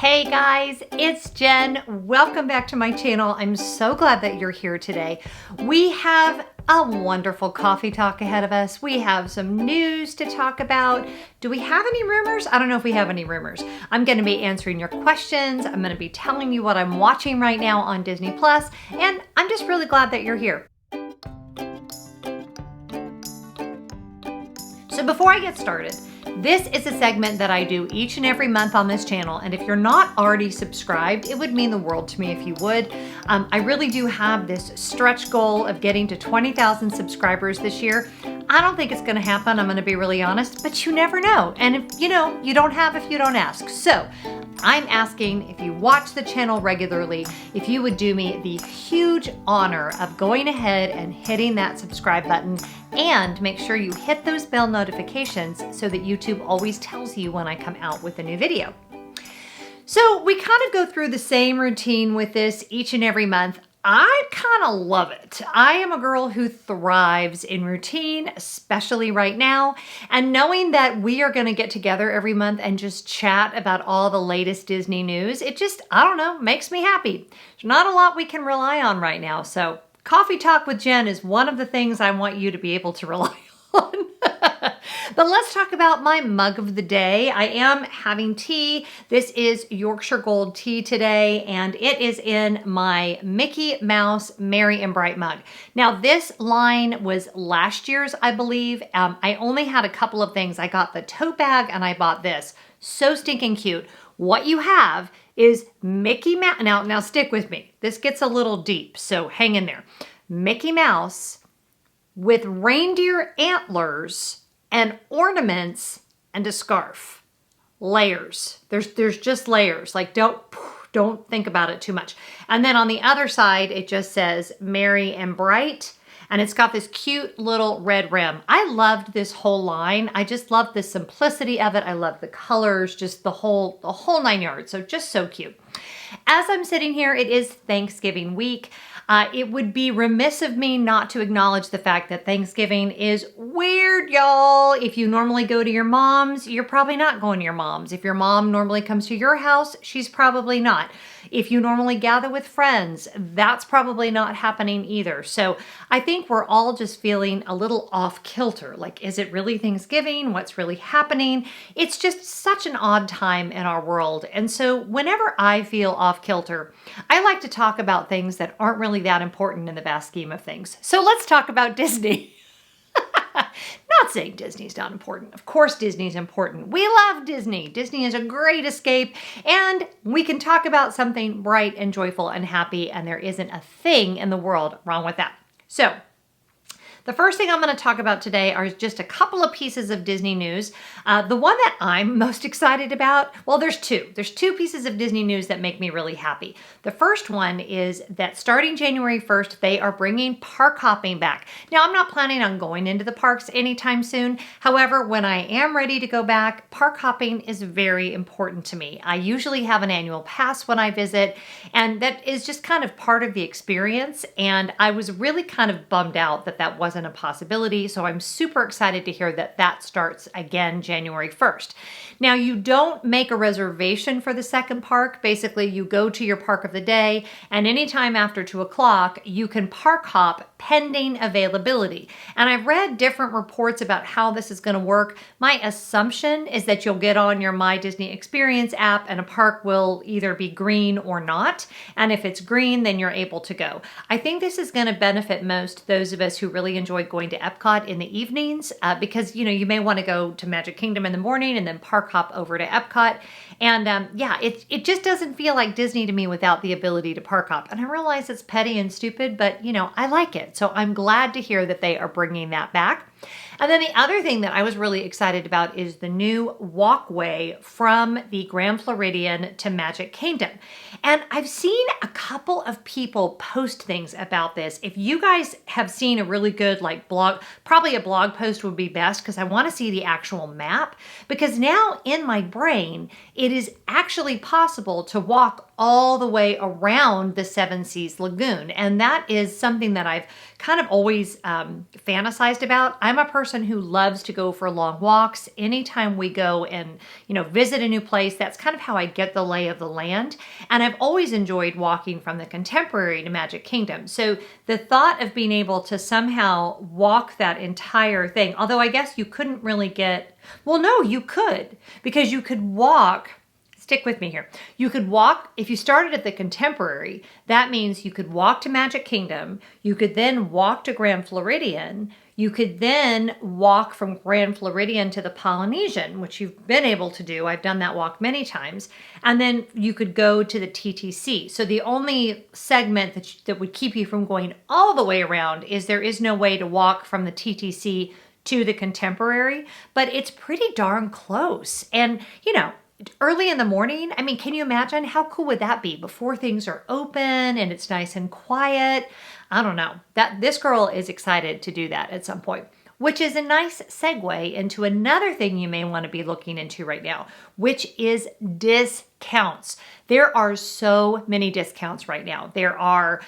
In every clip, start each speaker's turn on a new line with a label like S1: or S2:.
S1: Hey guys, it's Jen. Welcome back to my channel. I'm so glad that you're here today. We have a wonderful coffee talk ahead of us. We have some news to talk about. Do we have any rumors? I don't know if we have any rumors. I'm going to be answering your questions. I'm going to be telling you what I'm watching right now on Disney Plus, and I'm just really glad that you're here. So before I get started, this is a segment that I do each and every month on this channel, and if you're not already subscribed, it would mean the world to me if you would. I really do have this stretch goal of getting to 20,000 subscribers this year. I don't think it's going to happen, I'm going to be really honest, but you never know. And if you know, you don't have if you don't ask. So I'm asking, if you watch the channel regularly, if you would do me the huge honor of going ahead and hitting that subscribe button, and make sure you hit those bell notifications so that YouTube always tells you when I come out with a new video. So we kind of go through the same routine with this each and every month. I kind of love it. I am a girl who thrives in routine, especially right now. And knowing that we are going to get together every month and just chat about all the latest Disney news, it just, I don't know, makes me happy. There's not a lot we can rely on right now. So Coffee Talk with Jen is one of the things I want you to be able to rely on. But let's talk about my mug of the day. I am having tea. This is Yorkshire Gold tea today, and it is in my Mickey Mouse Merry and Bright mug. Now, this line was last year's, I believe. I only had a couple of things. I got the tote bag and I bought this. So stinking cute. What you have is Mickey Mouse. Now stick with me. This gets a little deep, so hang in there. Mickey Mouse with reindeer antlers and ornaments and a scarf. Layers. There's just layers. Like don't think about it too much. And then on the other side, it just says Merry and Bright. And it's got this cute little red rim. I loved this whole line. I just loved the simplicity of it. I love the colors, just the whole 9 yards. So just so cute. As I'm sitting here, it is Thanksgiving week. It would be remiss of me not to acknowledge the fact that Thanksgiving is weird, y'all. If you normally go to your mom's, you're probably not going to your mom's. If your mom normally comes to your house, she's probably not. If you normally gather with friends, that's probably not happening either. So I think we're all just feeling a little off kilter. Like, is it really Thanksgiving? What's really happening? It's just such an odd time in our world. And so whenever I feel off kilter, I like to talk about things that aren't really that important in the vast scheme of things. So let's talk about Disney. Not saying Disney's not important. Of course Disney's important. We love Disney. Disney is a great escape, and we can talk about something bright and joyful and happy, and there isn't a thing in the world wrong with that. So the first thing I'm going to talk about today are just a couple of pieces of Disney news. The one that I'm most excited about, well, there's two. There's two pieces of Disney news that make me really happy. The first one is that starting January 1st, they are bringing park hopping back. Now, I'm not planning on going into the parks anytime soon. However, when I am ready to go back, park hopping is very important to me. I usually have an annual pass when I visit, and that is just kind of part of the experience. And I was really kind of bummed out that that wasn't a possibility. So I'm super excited to hear that that starts again January 1st. Now, you don't make a reservation for the second park. Basically, you go to your park of the day, and anytime after 2 o'clock, you can park hop pending availability. And I've read different reports about how this is going to work. My assumption is that you'll get on your My Disney Experience app and a park will either be green or not. And if it's green, then you're able to go. I think this is going to benefit most those of us who really enjoy going to Epcot in the evenings because, you know, you may want to go to Magic Kingdom in the morning and then park hop over to Epcot. And yeah, it just doesn't feel like Disney to me without the ability to park hop. And I realize it's petty and stupid, but you know, I like it. So I'm glad to hear that they are bringing that back. And then the other thing that I was really excited about is the new walkway from the Grand Floridian to Magic Kingdom. And I've seen a couple of people post things about this. If you guys have seen a really good like blog, probably a blog post would be best because I want to see the actual map. Because now in my brain, it is actually possible to walk all the way around the Seven Seas Lagoon. And that is something that I've kind of always fantasized about. I'm a person who loves to go for long walks. Anytime we go and, visit a new place, that's kind of how I get the lay of the land. And I've always enjoyed walking from the Contemporary to Magic Kingdom. So the thought of being able to somehow walk that entire thing, although I guess you couldn't really well, no, you could, because you could walk. Stick with me here. You could walk, if you started at the Contemporary, that means you could walk to Magic Kingdom. You could then walk to Grand Floridian. You could then walk from Grand Floridian to the Polynesian, which you've been able to do. I've done that walk many times. And then you could go to the TTC. So the only segment that would keep you from going all the way around is there is no way to walk from the TTC to the Contemporary, but it's pretty darn close. And, early in the morning, I mean, can you imagine how cool would that be before things are open and it's nice and quiet? I don't know. This girl is excited to do that at some point, which is a nice segue into another thing you may want to be looking into right now, which is discounts. There are so many discounts right now. There are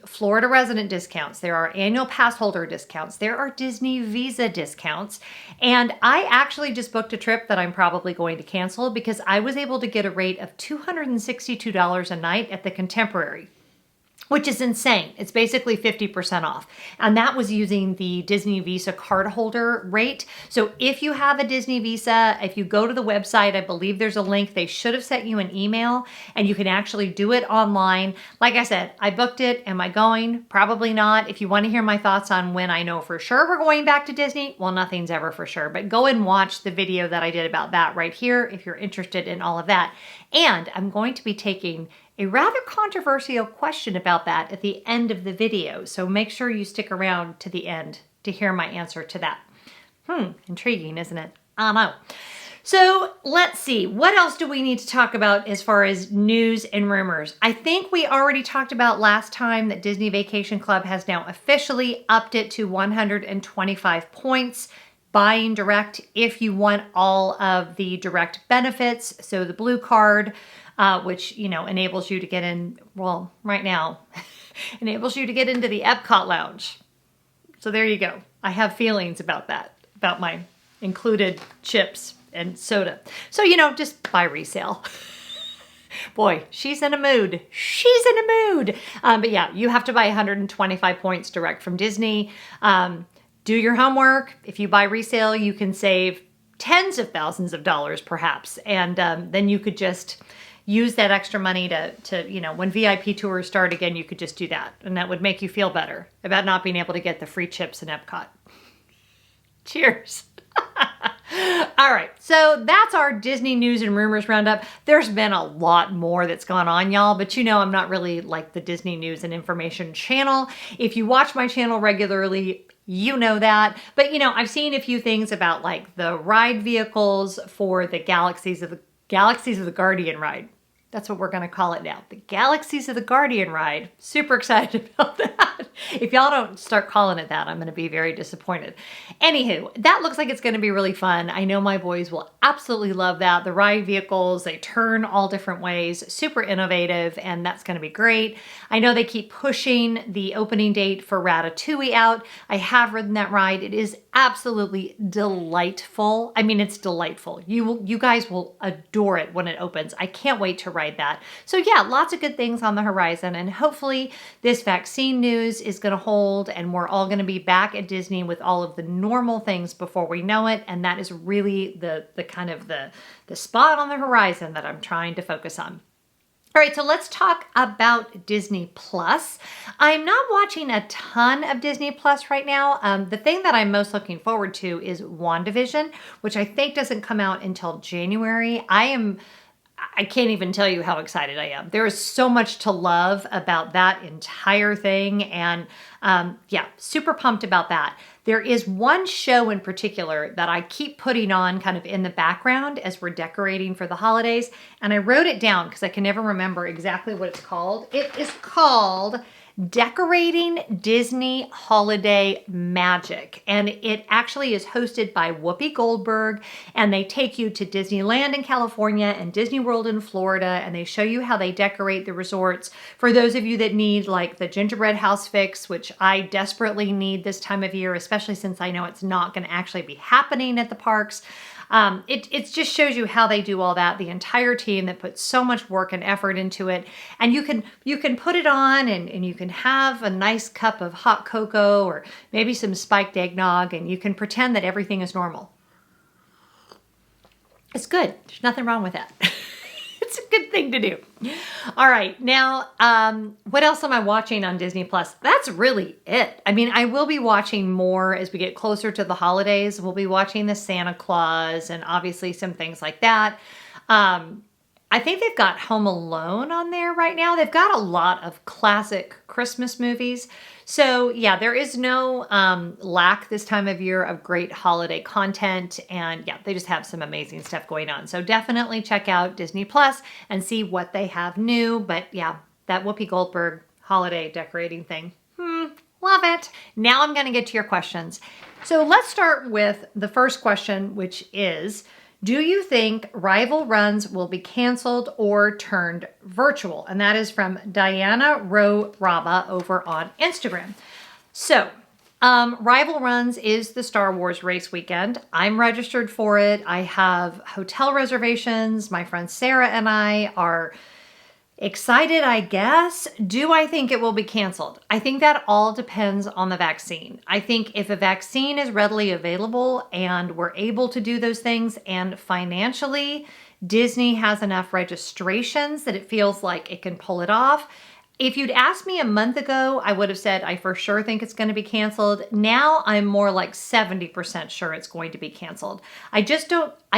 S1: Florida resident discounts. There are annual pass holder discounts. There are Disney Visa discounts. And I actually just booked a trip that I'm probably going to cancel because I was able to get a rate of $262 a night at the Contemporary, which is insane. It's basically 50% off. And that was using the Disney Visa cardholder rate. So if you have a Disney Visa, if you go to the website, I believe there's a link. They should have sent you an email and you can actually do it online. Like I said, I booked it. Am I going? Probably not. If you want to hear my thoughts on when I know for sure we're going back to Disney, well, nothing's ever for sure. But go and watch the video that I did about that right here if you're interested in all of that. And I'm going to be taking a rather controversial question about that at the end of the video. So make sure you stick around to the end to hear my answer to that. Intriguing, isn't it? I know. So let's see, what else do we need to talk about as far as news and rumors? I think we already talked about last time that Disney Vacation Club has now officially upped it to 125 points. Buying direct if you want all of the direct benefits. So the blue card, which, enables you to get in, well, right now, enables you to get into the Epcot lounge. So there you go. I have feelings about that, about my included chips and soda. So, just buy resale. Boy, she's in a mood. She's in a mood. But yeah, you have to buy 125 points direct from Disney. Do your homework. If you buy resale, you can save tens of thousands of dollars perhaps. And then you could just use that extra money to when VIP tours start again, you could just do that. And that would make you feel better about not being able to get the free chips in Epcot. Cheers. All right, so that's our Disney news and rumors roundup. There's been a lot more that's gone on, y'all, but I'm not really like the Disney news and information channel. If you watch my channel regularly, you know that. But I've seen a few things about like the ride vehicles for the Galaxies of the Guardian ride. That's what we're going to call it now. The Galaxies of the Guardian ride. Super excited about that. If y'all don't start calling it that, I'm going to be very disappointed. Anywho, that looks like it's going to be really fun. I know my boys will absolutely love that. The ride vehicles, they turn all different ways. Super innovative, and that's going to be great. I know they keep pushing the opening date for Ratatouille out. I have ridden that ride. It is absolutely delightful. I mean, it's delightful. You guys will adore it when it opens. I can't wait to ride that. So yeah, lots of good things on the horizon, and hopefully this vaccine news is going to hold and we're all going to be back at Disney with all of the normal things before we know it. And that is really the kind of the spot on the horizon that I'm trying to focus on. All right, so let's talk about Disney Plus. I'm not watching a ton of Disney Plus right now. The thing that I'm most looking forward to is WandaVision, which I think doesn't come out until January. I can't even tell you how excited I am. There is so much to love about that entire thing. And yeah, super pumped about that. There is one show in particular that I keep putting on kind of in the background as we're decorating for the holidays. And I wrote it down because I can never remember exactly what it's called. It is called Decorating Disney Holiday Magic. And it actually is hosted by Whoopi Goldberg, and they take you to Disneyland in California and Disney World in Florida, and they show you how they decorate the resorts. For those of you that need like the gingerbread house fix, which I desperately need this time of year, especially since I know it's not going to actually be happening at the parks. It just shows you how they do all that, the entire team that puts so much work and effort into it. And you can put it on and you can have a nice cup of hot cocoa or maybe some spiked eggnog, and you can pretend that everything is normal. It's good. There's nothing wrong with that. It's a good thing to do. All right. Now, what else am I watching on Disney Plus? That's really it. I mean, I will be watching more as we get closer to the holidays. We'll be watching the Santa Claus and obviously some things like that. I think they've got Home Alone on there right now. They've got a lot of classic Christmas movies. So yeah, there is no lack this time of year of great holiday content. And yeah, they just have some amazing stuff going on. So definitely check out Disney Plus and see what they have new. But yeah, that Whoopi Goldberg holiday decorating thing. Love it. Now I'm going to get to your questions. So let's start with the first question, which is, do you think rival runs will be canceled or turned virtual? And that is from Diana Rowe Raba over on Instagram. So, rival runs is the Star Wars race weekend. I'm registered for it. I have hotel reservations. My friend Sarah and I are excited, I guess. Do I think it will be canceled? I think that all depends on the vaccine. I think if a vaccine is readily available and we're able to do those things, and financially Disney has enough registrations that it feels like it can pull it off. If you'd asked me a month ago, I would have said I for sure think it's going to be canceled. Now I'm more like 70% sure it's going to be canceled. I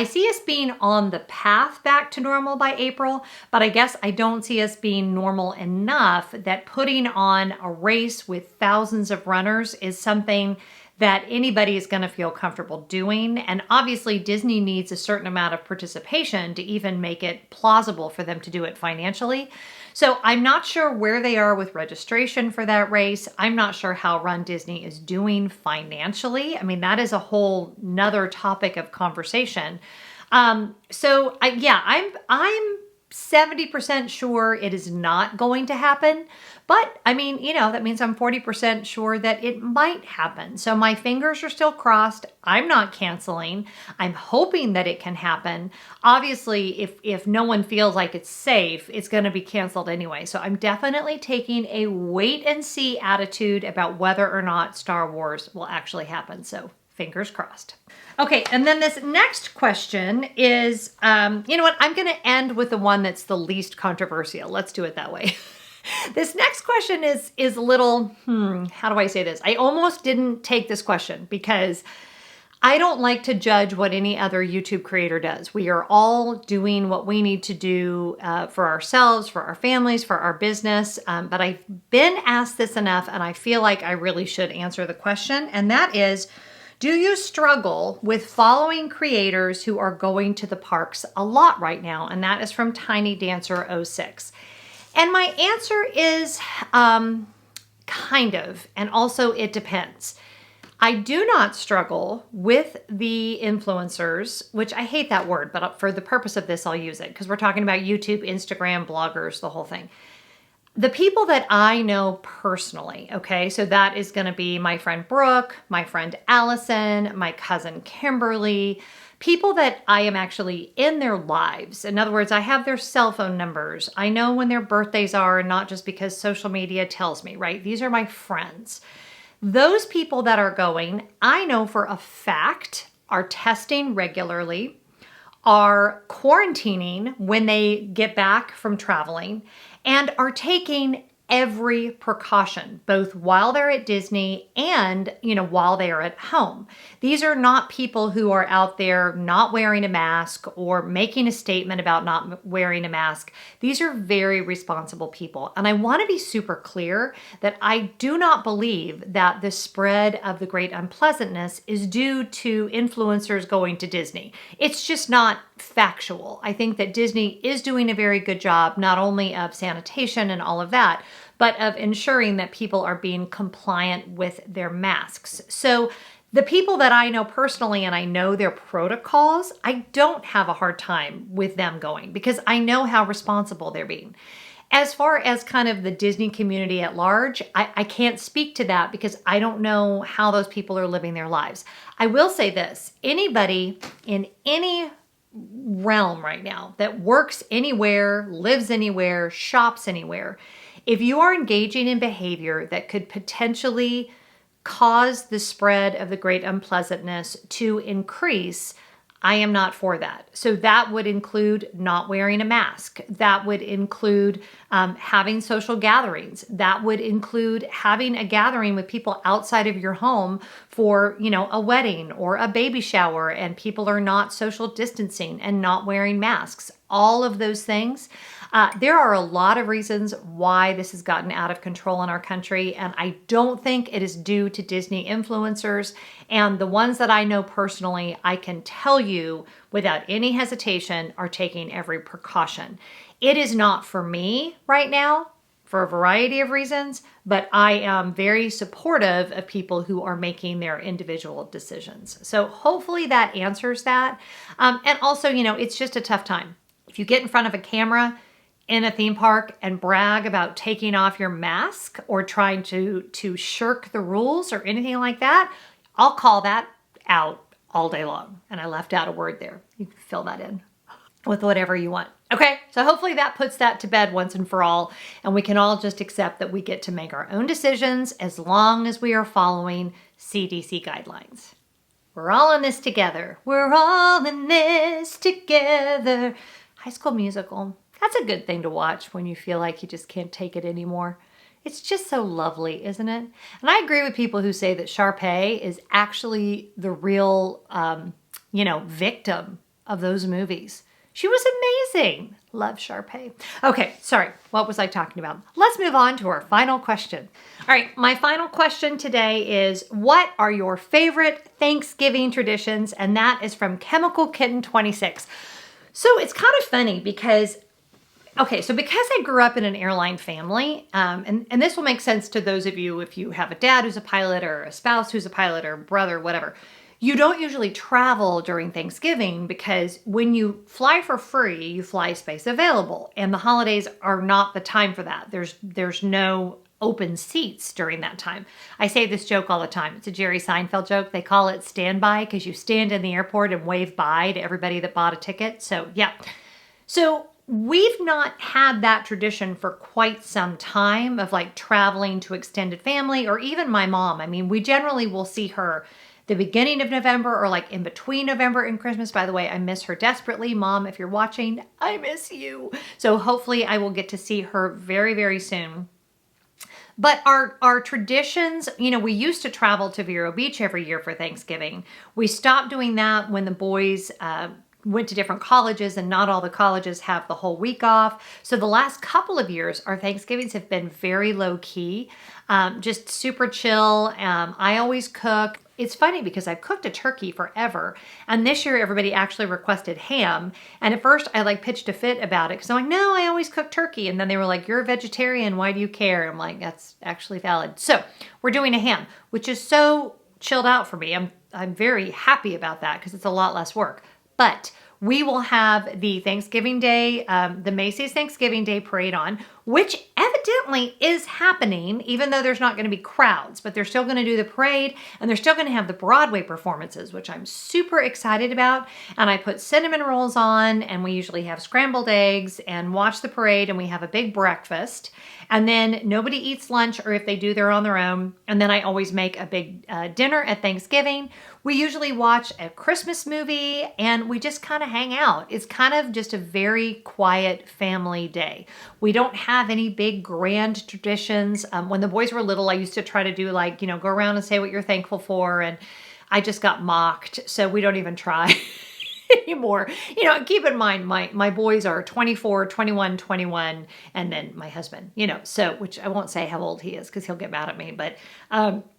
S1: see us being on the path back to normal by April, but I guess I don't see us being normal enough that putting on a race with thousands of runners is something that anybody is going to feel comfortable doing. And obviously Disney needs a certain amount of participation to even make it plausible for them to do it financially. So I'm not sure where they are with registration for that race. I'm not sure how Run Disney is doing financially. I mean, that is a whole nother topic of conversation. I'm 70% sure it is not going to happen. But I mean, that means I'm 40% sure that it might happen. So my fingers are still crossed. I'm not canceling. I'm hoping that it can happen. Obviously, if no one feels like it's safe, it's going to be canceled anyway. So I'm definitely taking a wait and see attitude about whether or not Star Wars will actually happen. So fingers crossed. Okay, and then this next question is, you know what? I'm going to end with the one that's the least controversial. Let's do it that way. This next question is a little, how do I say this? I almost didn't take this question because I don't like to judge what any other YouTube creator does. We are all doing what we need to do for ourselves, for our families, for our business. But I've been asked this enough, and I feel like I really should answer the question. And that is, do you struggle with following creators who are going to the parks a lot right now? And that is from Tiny Dancer 06. And my answer is kind of, and also it depends. I do not struggle with the influencers, which I hate that word, but for the purpose of this, I'll use it because we're talking about YouTube, Instagram, bloggers, the whole thing. The people that I know personally, okay, so that is going to be my friend Brooke, my friend Allison, my cousin Kimberly, people that I am actually in their lives. In other words, I have their cell phone numbers. I know when their birthdays are, not just because social media tells me, right? These are my friends. Those people that are going, I know for a fact, are testing regularly, are quarantining when they get back from traveling, and are taking every precaution, both while they're at Disney and, while they are at home. These are not people who are out there not wearing a mask or making a statement about not wearing a mask. These are very responsible people. And I want to be super clear that I do not believe that the spread of the great unpleasantness is due to influencers going to Disney. It's just not factual. I think that Disney is doing a very good job, not only of sanitation and all of that, but of ensuring that people are being compliant with their masks. So the people that I know personally and I know their protocols, I don't have a hard time with them going because I know how responsible they're being. As far as kind of the Disney community at large, I can't speak to that because I don't know how those people are living their lives. I will say this, anybody in any realm right now that works anywhere, lives anywhere, shops anywhere, if you are engaging in behavior that could potentially cause the spread of the great unpleasantness to increase, I am not for that. So that would include not wearing a mask. That would include having social gatherings. That would include having a gathering with people outside of your home for, a wedding or a baby shower, and people are not social distancing and not wearing masks. All of those things. There are a lot of reasons why this has gotten out of control in our country, and I don't think it is due to Disney influencers. And the ones that I know personally, I can tell you without any hesitation, are taking every precaution. It is not for me right now for a variety of reasons, but I am very supportive of people who are making their individual decisions. So hopefully that answers that. And also, it's just a tough time. If you get in front of a camera in a theme park and brag about taking off your mask or trying to shirk the rules or anything like that, I'll call that out all day long. And I left out a word there. You can fill that in with whatever you want. Okay, so hopefully that puts that to bed once and for all, and we can all just accept that we get to make our own decisions as long as we are following CDC guidelines. We're all in this together. We're all in this together. High School Musical. That's a good thing to watch when you feel like you just can't take it anymore. It's just so lovely, isn't it? And I agree with people who say that Sharpay is actually the real, victim of those movies. She was amazing. Love Sharpay. Okay, sorry. What was I talking about? Let's move on to our final question. All right, my final question today is, what are your favorite Thanksgiving traditions? And that is from Chemical Kitten 26. So it's kind of funny because I grew up in an airline family, and this will make sense to those of you if you have a dad who's a pilot or a spouse who's a pilot or a brother, whatever. You don't usually travel during Thanksgiving because when you fly for free, you fly space available, and the holidays are not the time for that. There's no open seats during that time. I say this joke all the time. It's a Jerry Seinfeld joke. They call it standby because you stand in the airport and wave bye to everybody that bought a ticket. So yeah. So we've not had that tradition for quite some time of like traveling to extended family or even my mom. I mean, we generally will see her the beginning of November or like in between November and Christmas. By the way, I miss her desperately. Mom, if you're watching, I miss you. So hopefully I will get to see her very, very soon. But our traditions, we used to travel to Vero Beach every year for Thanksgiving. We stopped doing that when the boys went to different colleges, and not all the colleges have the whole week off. So the last couple of years, our Thanksgivings have been very low key, just super chill. I always cook. It's funny because I've cooked a turkey forever, and this year everybody actually requested ham. And at first I pitched a fit about it because I'm like, no, I always cook turkey. And then they were like, you're a vegetarian, why do you care? I'm like, that's actually valid. So we're doing a ham, which is so chilled out for me. I'm very happy about that because it's a lot less work. But we will have the Thanksgiving Day, the Macy's Thanksgiving Day Parade on, which evidently is happening, even though there's not going to be crowds, but they're still going to do the parade, and they're still going to have the Broadway performances, which I'm super excited about. And I put cinnamon rolls on, and we usually have scrambled eggs and watch the parade, and we have a big breakfast. And then nobody eats lunch, or if they do, they're on their own. And then I always make a big dinner at Thanksgiving. We usually watch a Christmas movie, and we just kind of hang out. It's kind of just a very quiet family day. We don't have any big grand traditions. When the boys were little, I used to try to do go around and say what you're thankful for. And I just got mocked. So we don't even try anymore. Keep in mind, my boys are 24, 21, 21, and then my husband, so, which I won't say how old he is because he'll get mad at me. But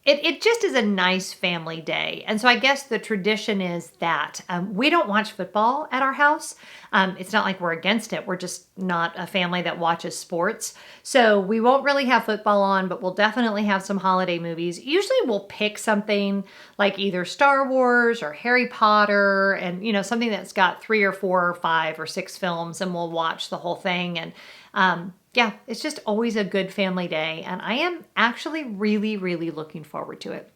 S1: it just is a nice family day. And so I guess the tradition is that we don't watch football at our house. It's not like we're against it. We're just not a family that watches sports. So we won't really have football on, but we'll definitely have some holiday movies. Usually we'll pick something like either Star Wars or Harry Potter and, you know, something that's got 3 or 4 or 5 or 6 films, and we'll watch the whole thing. And yeah, it's just always a good family day, and I am actually really, really looking forward to it.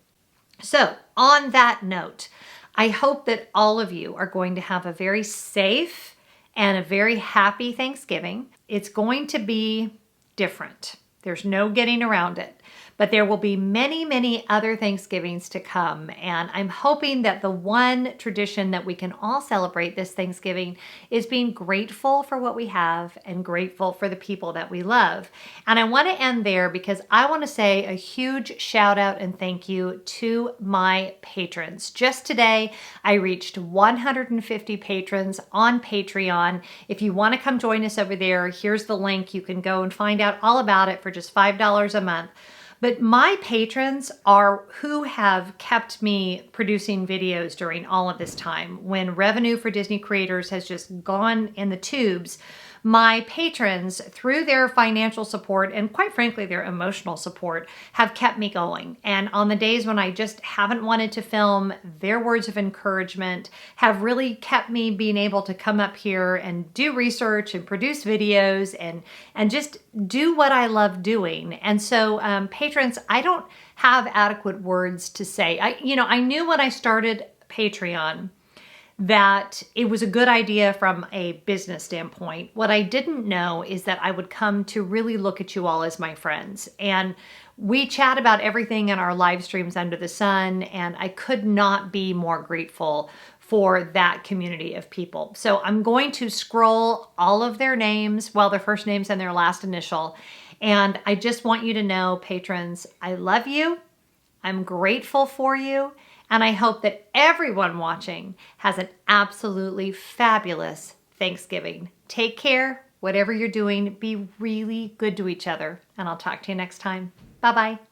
S1: So on that note, I hope that all of you are going to have a very safe and a very happy Thanksgiving. It's going to be different. There's no getting around it. But there will be many, many other Thanksgivings to come. And I'm hoping that the one tradition that we can all celebrate this Thanksgiving is being grateful for what we have and grateful for the people that we love. And I want to end there because I want to say a huge shout out and thank you to my patrons. Just today, I reached 150 patrons on Patreon. If you want to come join us over there, here's the link. You can go and find out all about it for just $5 a month. But my patrons are who have kept me producing videos during all of this time. When revenue for Disney creators has just gone in the tubes, my patrons, through their financial support and quite frankly their emotional support, have kept me going. And on the days when I just haven't wanted to film, their words of encouragement have really kept me being able to come up here and do research and produce videos and just do what I love doing. And so patrons, I don't have adequate words to say. I knew when I started Patreon that it was a good idea from a business standpoint. What I didn't know is that I would come to really look at you all as my friends. And we chat about everything in our live streams under the sun, and I could not be more grateful for that community of people. So I'm going to scroll all of their names, well, their first names and their last initial. And I just want you to know, patrons, I love you. I'm grateful for you. And I hope that everyone watching has an absolutely fabulous Thanksgiving. Take care. Whatever you're doing, be really good to each other. And I'll talk to you next time. Bye-bye.